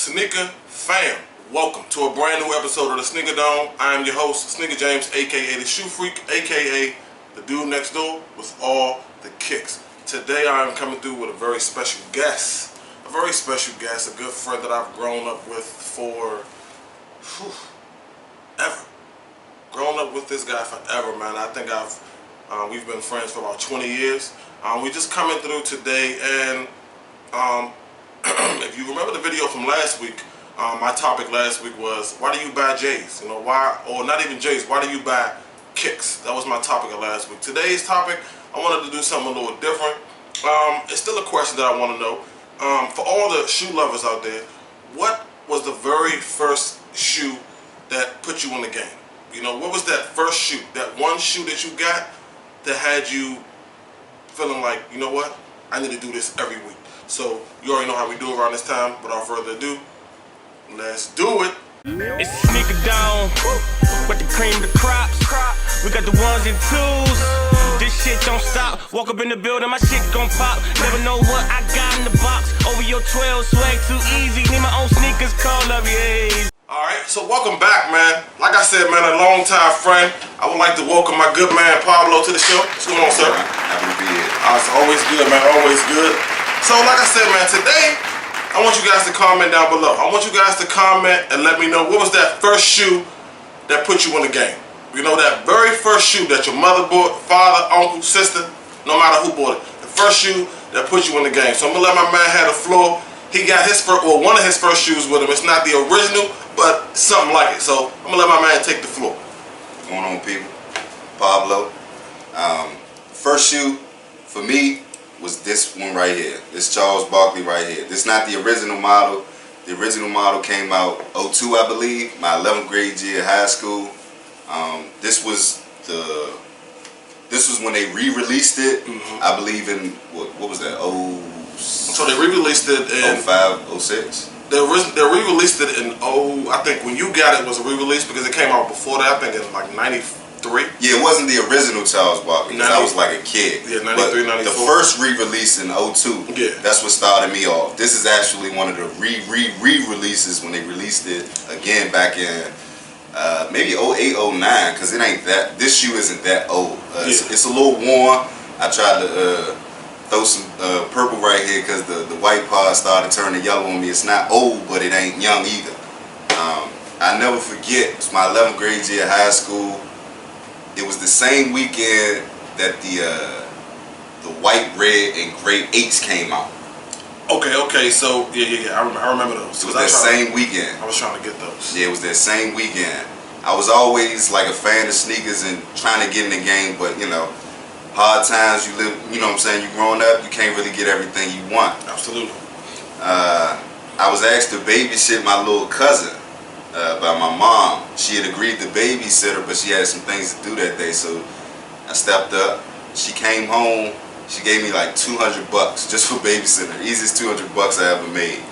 Sneaker fam, welcome to a brand new episode of the Sneaker Dome. I am your host, Sneaker James, aka the Shoe Freak, aka the dude next door with all the kicks. Today I am coming through with a very special guest. A very special guest, a good friend that I've grown up with for ever. Grown up with this guy forever, man. I think we've been friends for about 20 years. We just coming through today, and if you remember the video from last week, my topic last week was, why do you buy J's? You know, why, or not even J's, why do you buy kicks? That was my topic of last week. Today's topic, I wanted to do something a little different. It's still a question that I want to know. For all the shoe lovers out there, what was the very first shoe that put you in the game? You know, what was that first shoe, that one shoe that you got that had you feeling like, you know what, I need to do this every week? So you already know how we do around this time. Without further ado, let's do it. It's Sneaker Dome with the cream, the crops. We got the ones and twos. This shit don't stop. Walk up in the building, my shit gon' pop. Never know what I got in the box. Over your 12, swag too easy. Need my own sneakers, call up, yeah. Alright, so welcome back, man. Like I said, man, a long time friend. I would like to welcome my good man Pablo to the show. What's going on, sir? Happy to be here. It's always good, man. Always good. So, like I said, man, today I want you guys to comment down below. I want you guys to comment and let me know what was that first shoe that put you in the game. You know, that very first shoe that your mother bought, father, uncle, sister, no matter who bought it. The first shoe that put you in the game. So I'm gonna let my man have the floor. He got his first, well, one of his first shoes with him. It's not the original, but something like it. So I'm gonna let my man take the floor. What's going on, people? Pablo. First shoe for me was this one right here. This Charles Barkley right here. This is not the original model. The original model came out 02, I believe, my 11th grade year of high school. This was when they re-released it. I believe in what was that? So they re-released it in 05, 06. They re-released it in I think when you got it was a re-release because it came out before that. I think in like 93. Yeah, it wasn't the original Charles Barkley because I was like a kid. Yeah, 93, 94. The first re-release in 02, yeah, that's what started me off. This is actually one of the re-releases when they released it again back in maybe 08, 09, because it ain't that, this shoe isn't that old. It's a little worn. I tried to throw some purple right here because the white part started turning yellow on me. It's not old, but it ain't young either. I never forget, it's my 11th grade year of high school. It was the same weekend that the white, red, and gray 8s came out. Okay. So yeah. I remember those. It was that same weekend. I was trying to get those. Yeah, it was that same weekend. I was always like a fan of sneakers and trying to get in the game, but you know, hard times you live. You know what I'm saying? You growing up, you can't really get everything you want. Absolutely. I was asked to babysit my little cousin. By my mom. She had agreed to babysit her, but she had some things to do that day, so I stepped up. She came home, she gave me like $200 just for babysitting. Easiest $200 I ever made.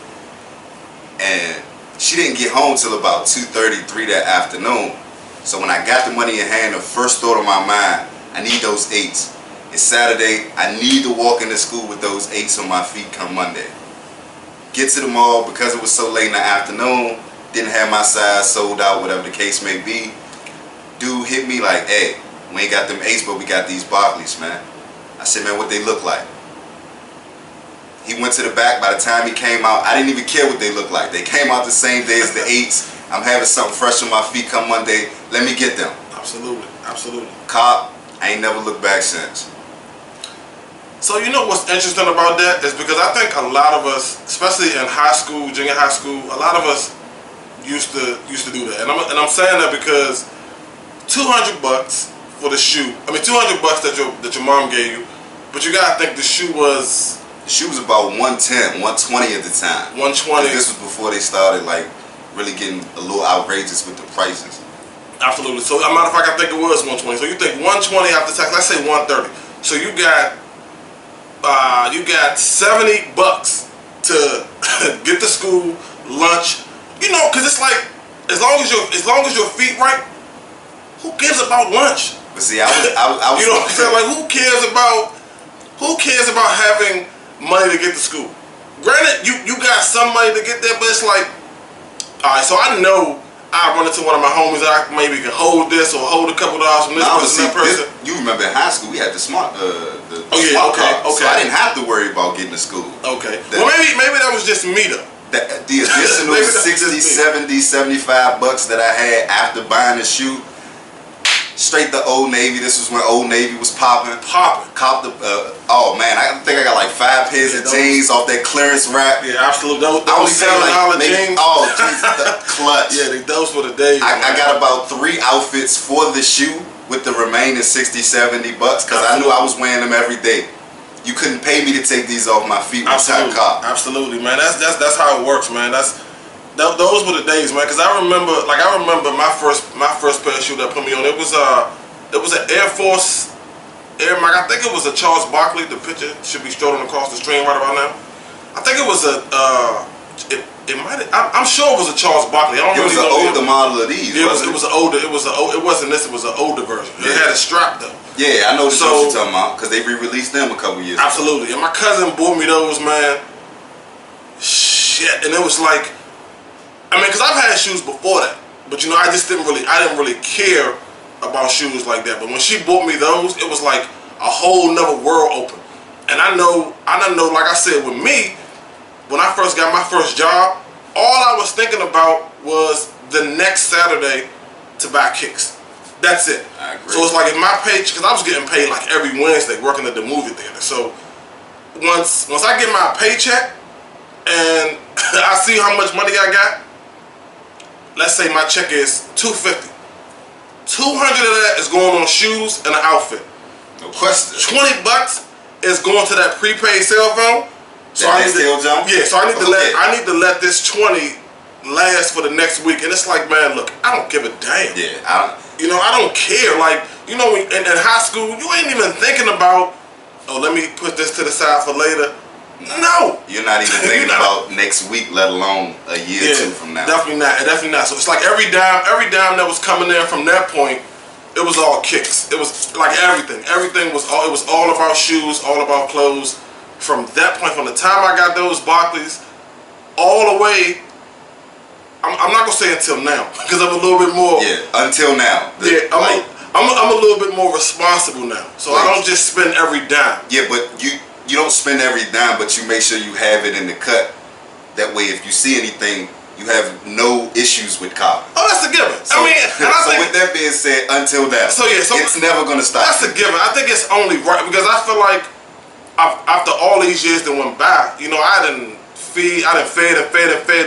And she didn't get home till about 2:30, 3 that afternoon. So when I got the money in hand, the first thought of my mind, I need those 8s. It's Saturday, I need to walk into school with those 8s on my feet come Monday. Get to the mall, because it was so late in the afternoon, didn't have my size, sold out, whatever the case may be. Dude hit me like, hey, we ain't got them 8s, but we got these Barkleys, man. I said, man, what they look like? He went to the back. By the time he came out, I didn't even care what they looked like. They came out the same day as the 8s. I'm having something fresh on my feet come Monday. Let me get them. Absolutely. Cop, I ain't never looked back since. So you know what's interesting about that is because I think a lot of us, especially in high school, junior high school, a lot of us used to do that, and I'm saying that because $200 for the shoe. I mean, $200 that your mom gave you, but you gotta think the shoe was about 110, 120 at the time. 120. This was before they started like really getting a little outrageous with the prices. Absolutely. So, as a matter of fact, I think it was 120. So you think 120 after tax? Let's say 130. So you got $70 to get to school, lunch. You know, because it's like, as long as your feet right, who cares about lunch? But see, I was you know what I'm saying? Like, who cares about having money to get to school? Granted, you got some money to get there, but it's like, Alright, so I know I run into one of my homies that I maybe can hold this or hold a couple dollars from this person, that person. You remember in high school we had the smart okay, card, okay. so I didn't have to worry about getting to school. Okay. Well, maybe that was just me though. The additional 60, 70, 75 bucks that I had after buying the shoe, straight to Old Navy. This was when Old Navy was popping. Copped the, oh man, I think I got like 5 pairs of jeans off that clearance rack. Yeah, absolutely. Those I was $7 jeans. Oh, Jesus, the clutch. Yeah, those were the days. I got about 3 outfits for the shoe with the remaining 60, 70 bucks because I knew I was wearing them every day. You couldn't pay me to take these off my feet once I cop. Absolutely, man. That's how it works, man. Those were the days, man. Because I remember my first pair of shoes that put me on. It was an Air Force Air Max. I think it was a Charles Barkley. The picture should be strolling across the stream right about now. I think it was a. I'm sure it was a Charles Barkley. I don't It was an older model of these. It was an older. It wasn't this. It was an older version. It had a strap though. Yeah, I know what you're talking about because they re-released them a couple years ago. Absolutely. And my cousin bought me those, man. Shit. And it was like, I mean, because I've had shoes before that, but you know, I didn't really care about shoes like that. But when she bought me those, it was like a whole nother world open. And I know, like I said, with me, when I first got my first job, all I was thinking about was the next Saturday to buy kicks. That's it. I agree. So it's like if my paycheck, because I was getting paid like every Wednesday working at the movie theater. So once I get my paycheck and I see how much money I got, let's say my check is $250. $200 of that is going on shoes and an outfit. No question. $20 is going to that prepaid cell phone. So I need to let this 20 last for the next week. And it's like, man, look, I don't give a damn. Yeah, I don't care. Like, you know, in high school, you ain't even thinking about, oh, let me put this to the side for later. No. You're not even thinking about next week, let alone a year or two from now. Definitely not. So it's like every dime that was coming in from that point, it was all kicks. It was like everything. It was all about shoes, all about clothes. From that point, from the time I got those Barclays, all the way, I'm not gonna say until now because I'm a little bit more. Yeah, until now. I'm a little bit more responsible now, so I don't just spend every dime. Yeah, but you don't spend every dime, but you make sure you have it in the cut. That way, if you see anything, you have no issues with copping. Oh, that's a given. So, with that being said, until now, it's never gonna stop. That's a given. I think it's only right because I feel like after all these years that went by, you know, I didn't fed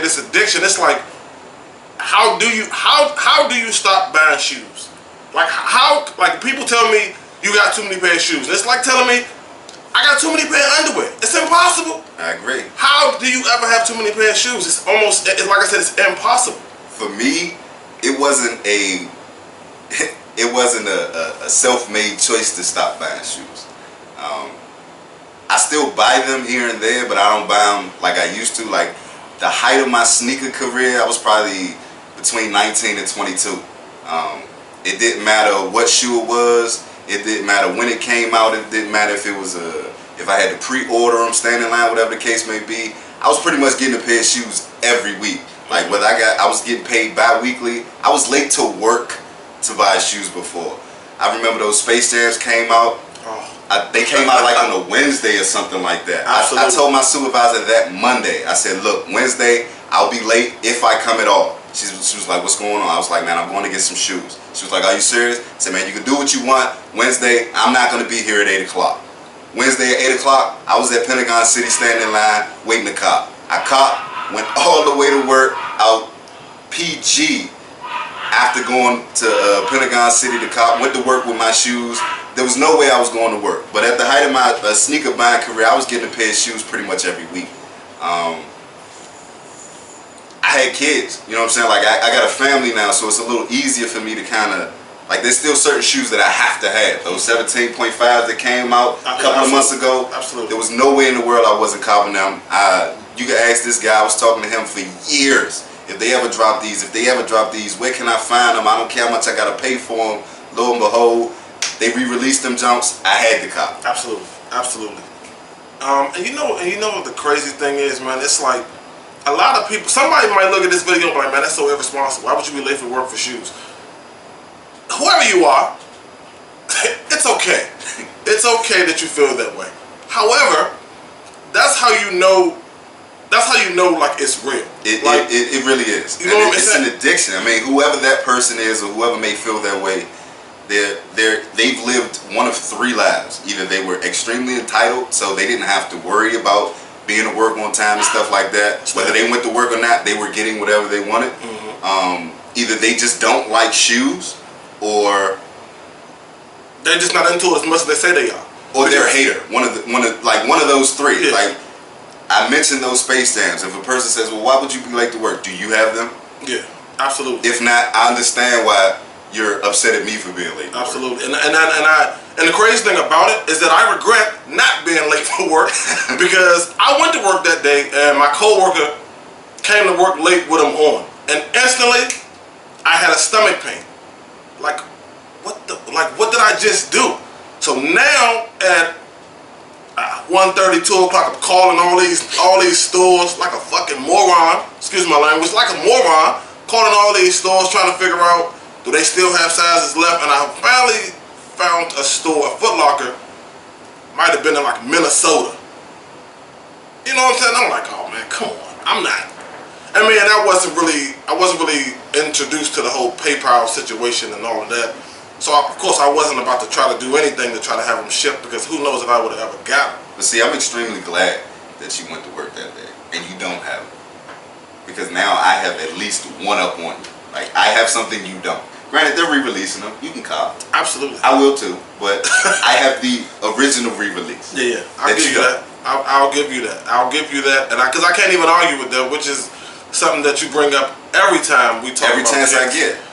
this addiction. It's like, how do you stop buying shoes? Like people tell me you got too many pair of shoes. It's like telling me I got too many pair of underwear. It's impossible. I agree. How do you ever have too many pair of shoes? It's like I said, it's impossible. For me, it wasn't a self-made choice to stop buying shoes. I still buy them here and there, but I don't buy them like I used to. Like the height of my sneaker career, I was probably between 19 and 22. It didn't matter what shoe it was. It didn't matter when it came out. It didn't matter if if I had to pre-order them, stand in line, whatever the case may be. I was pretty much getting a pair of shoes every week. Like whether I was getting paid bi-weekly. I was late to work to buy shoes before. I remember those Space Jams came out. They came out like on a Wednesday or something like that. I told my supervisor that Monday. I said, look, Wednesday, I'll be late if I come at all. She was like, what's going on? I was like, man, I'm going to get some shoes. She was like, are you serious? I said, man, you can do what you want. Wednesday, I'm not going to be here at 8 o'clock. Wednesday at 8 o'clock, I was at Pentagon City standing in line waiting to cop. I copped, went all the way to work, out PG after going to Pentagon City to cop, went to work with my shoes. There was no way I was going to work. But at the height of my sneaker buying career, I was getting a pair of shoes pretty much every week. I had kids, you know what I'm saying? Like I got a family now, so it's a little easier for me to kind of, like there's still certain shoes that I have to have. Those 17.5s that came out a couple of months ago, absolutely. There was no way in the world I wasn't copping them. You can ask this guy, I was talking to him for years. If they ever drop these, where can I find them? I don't care how much I got to pay for them. Lo and behold, they re-released them jumps. I had to cop. Absolutely. And you know what the crazy thing is, man? It's like a lot of people, somebody might look at this video and be like, man, that's so irresponsible. Why would you be late for work for shoes? Whoever you are, it's okay. It's okay that you feel that way. However, that's how you know. That's how you know, like, it's real. It really is. You know what I'm it's saying? an addiction. I mean, whoever that person is, or whoever may feel that way, they've lived one of three lives. Either they were extremely entitled, so they didn't have to worry about being to work on time and stuff like that. Whether they went to work or not, they were getting whatever they wanted. Either they just don't like shoes, or they're just not into it as much as they say they are. Or they're a hater. One of those three. Yeah. Like, I mentioned those Space Jams. If a person says, well, why would you be late to work? Do you have them? Yeah, absolutely. If not, I understand why you're upset at me for being late to work. Absolutely. And the crazy thing about it is that I regret not being late for work because I went to work that day and my coworker came to work late with him on. And instantly, I had a stomach pain. Like, what did I just do? So now at 1:30, 2 o'clock, I'm calling all these stores like a fucking moron. Excuse my language, like a moron. Calling all these stores trying to figure out, do they still have sizes left? And I finally found a store, a Foot Locker, might have been in like Minnesota. You know what I'm saying? I'm like, oh man, come on. I'm not. I mean, I wasn't really introduced to the whole PayPal situation and all of that. So of course I wasn't about to try to do anything to try to have them shipped because who knows if I would have ever got them. But see, I'm extremely glad that you went to work that day and you don't have them. Because now I have at least one up on you. Like, I have something you don't. Granted, they're re-releasing them. You can cop. Absolutely. I will too. But I have the original re-release. Yeah, I'll give you that. I'll give you that. I'll give you that. And because I can't even argue with that, which is something that you bring up every time we talk Every about chance I kids. get.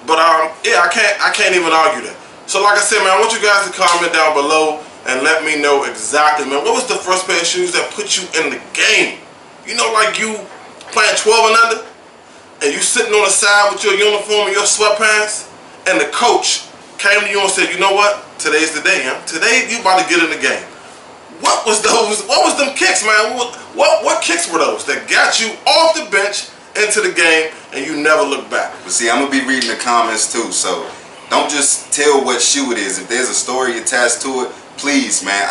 But yeah, I can't even argue that. So like I said, man, I want you guys to comment down below and let me know exactly, man, what was the first pair of shoes that put you in the game? You know, like you playing 12 and under, and you sitting on the side with your uniform and your sweatpants, and the coach came to you and said, you know what? Today's the day, huh? Today you about to get in the game. What was them kicks, man? What kicks were those that got you off the bench into the game and you never look back? But see, I'm gonna be reading the comments too, so don't just tell what shoe it is. If there's a story attached to it, please, man.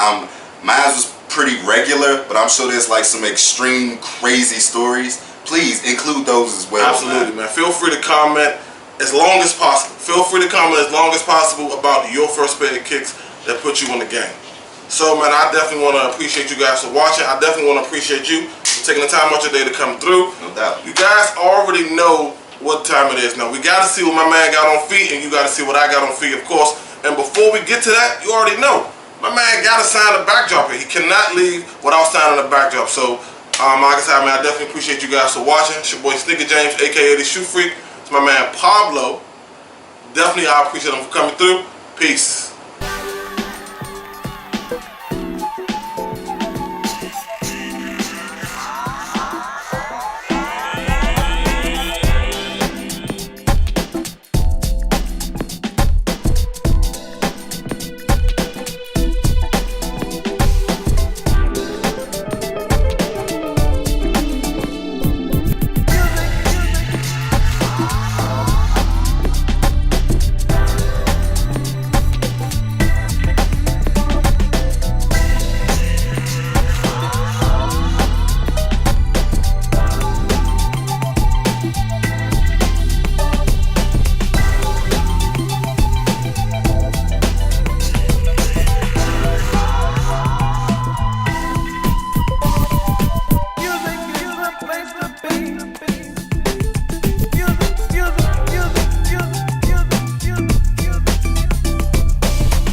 Mine was pretty regular, but I'm sure there's like some extreme, crazy stories. Please include those as well. Absolutely, man. Feel free to comment as long as possible. Feel free to comment as long as possible about your first pair of kicks that put you in the game. So, man, I definitely want to appreciate you guys for watching. I definitely want to appreciate you for taking the time out your day to come through. No doubt. You guys already know what time it is now. We got to see what my man got on feet, and you got to see what I got on feet, of course. And before we get to that, you already know, my man got to sign the backdrop here. He cannot leave without signing the backdrop. So, like I said, man, I definitely appreciate you guys for watching. It's your boy Sneaker James, aka the Shoe Freak. It's my man Pablo. Definitely, I appreciate him for coming through. Peace.